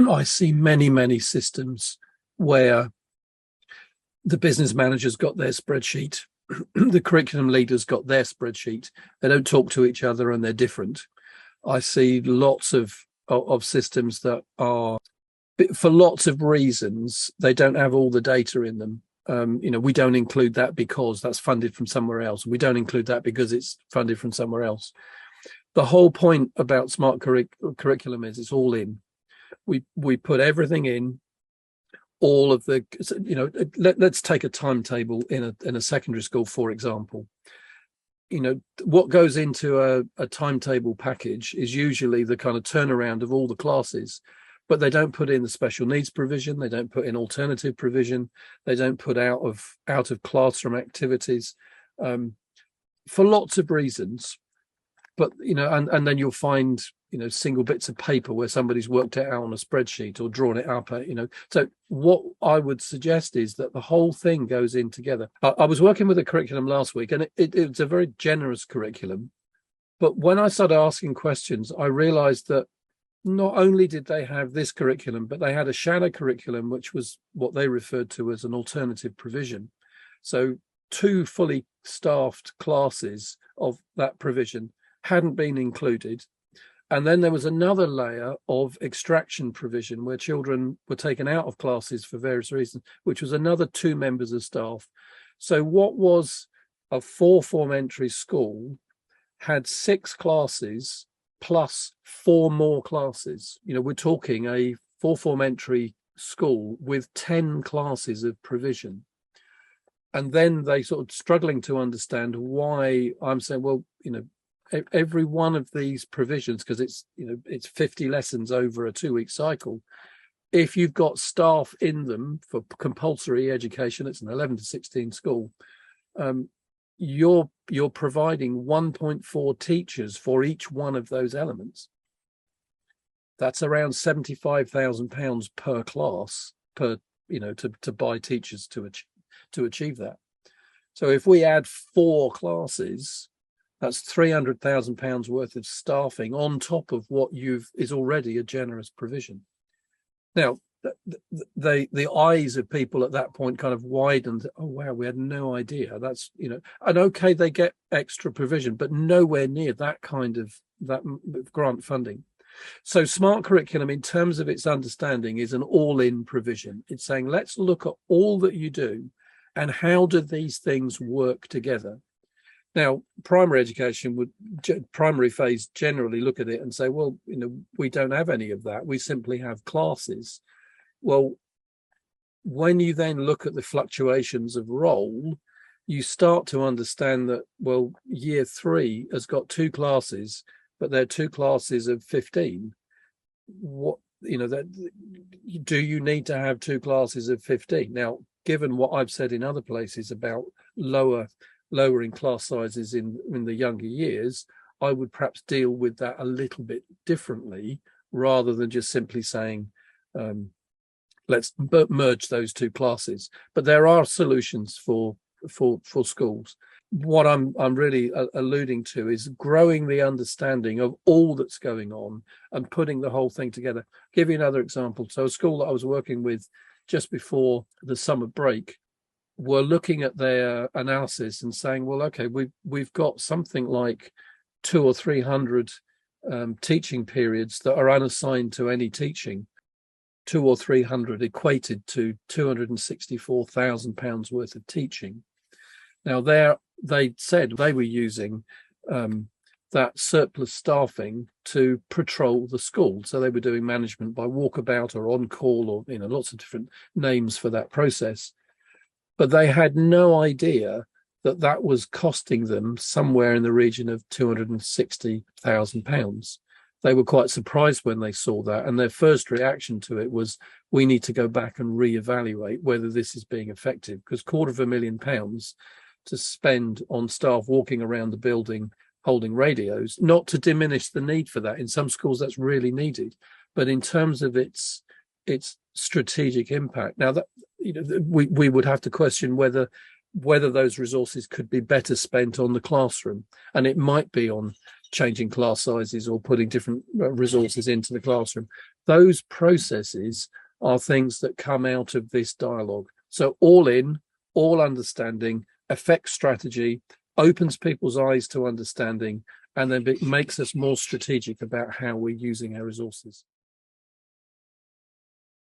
I see many systems where the business manager's got their spreadsheet, the curriculum leader's got their spreadsheet. They don't talk to each other and they're different. I see lots of systems that are, for lots of reasons, they don't have all the data in them. We don't include that because that's funded from somewhere else. We don't include that because it's funded from somewhere else. The whole point about smart curriculum is it's all in. We put everything in. All of the, let's take a timetable in a secondary school, for example. What goes into a timetable package is usually the kind of turnaround of all the classes, but they don't put in the special needs provision, they don't put in alternative provision, they don't put out of classroom activities, for lots of reasons. But and then you'll find single bits of paper where somebody's worked it out on a spreadsheet or drawn it up. So what I would suggest is that the whole thing goes in together. I was working with a curriculum last week, and it's a very generous curriculum. But when I started asking questions, I realized that not only did they have this curriculum, but they had a shadow curriculum, which was what they referred to as an alternative provision. So 2 fully staffed classes of that provision hadn't been included. And then there was another layer of extraction provision where children were taken out of classes for various reasons, which was another 2 members of staff. So what was a 4-form entry school had 6 classes plus 4 more classes. We're talking a 4-form entry school with 10 classes of provision. And then they sort of struggling to understand why I'm saying, well, every one of these provisions, because it's 50 lessons over a 2-week cycle. If you've got staff in them for compulsory education, it's an 11 to 16 school, you're providing 1.4 teachers for each one of those elements. That's around £75,000 per class to buy teachers to achieve that. So if we add 4 classes, that's £300,000 worth of staffing on top of what is already a generous provision. Now, the eyes of people at that point kind of widened. Oh wow, we had no idea. That's and okay, they get extra provision, but nowhere near that kind of grant funding. So smart curriculum, in terms of its understanding, is an all-in provision. It's saying let's look at all that you do and how do these things work together. Now, primary education primary phase generally look at it and say, well, we don't have any of that. We simply have classes. Well, when you then look at the fluctuations of role, you start to understand that, well, year 3 has got 2 classes, but they're 2 classes of 15. What, do you need to have 2 classes of 15? Now, given what I've said in other places about lowering class sizes in the younger years, I would perhaps deal with that a little bit differently rather than just simply saying, let's merge those 2 classes. But there are solutions for schools. What I'm really alluding to is growing the understanding of all that's going on and putting the whole thing together. I'll give you another example. So a school that I was working with just before the summer break were looking at their analysis and saying, well, okay, we've got something like 200 or 300 teaching periods that are unassigned to any teaching. 200 or 300 equated to £264,000 worth of teaching. Now, they said they were using that surplus staffing to patrol the school. So they were doing management by walkabout or on call, or lots of different names for that process. But they had no idea that was costing them somewhere in the region of £260,000. They were quite surprised when they saw that. And their first reaction to it was, we need to go back and reevaluate whether this is being effective, because £250,000 to spend on staff walking around the building holding radios, not to diminish the need for that. In some schools, that's really needed. But in terms of its strategic impact, now that we would have to question whether those resources could be better spent on the classroom, and it might be on changing class sizes or putting different resources into the classroom. Those processes are things that come out of this dialogue. So all in, all understanding, affects strategy, opens people's eyes to understanding, and then it makes us more strategic about how we're using our resources.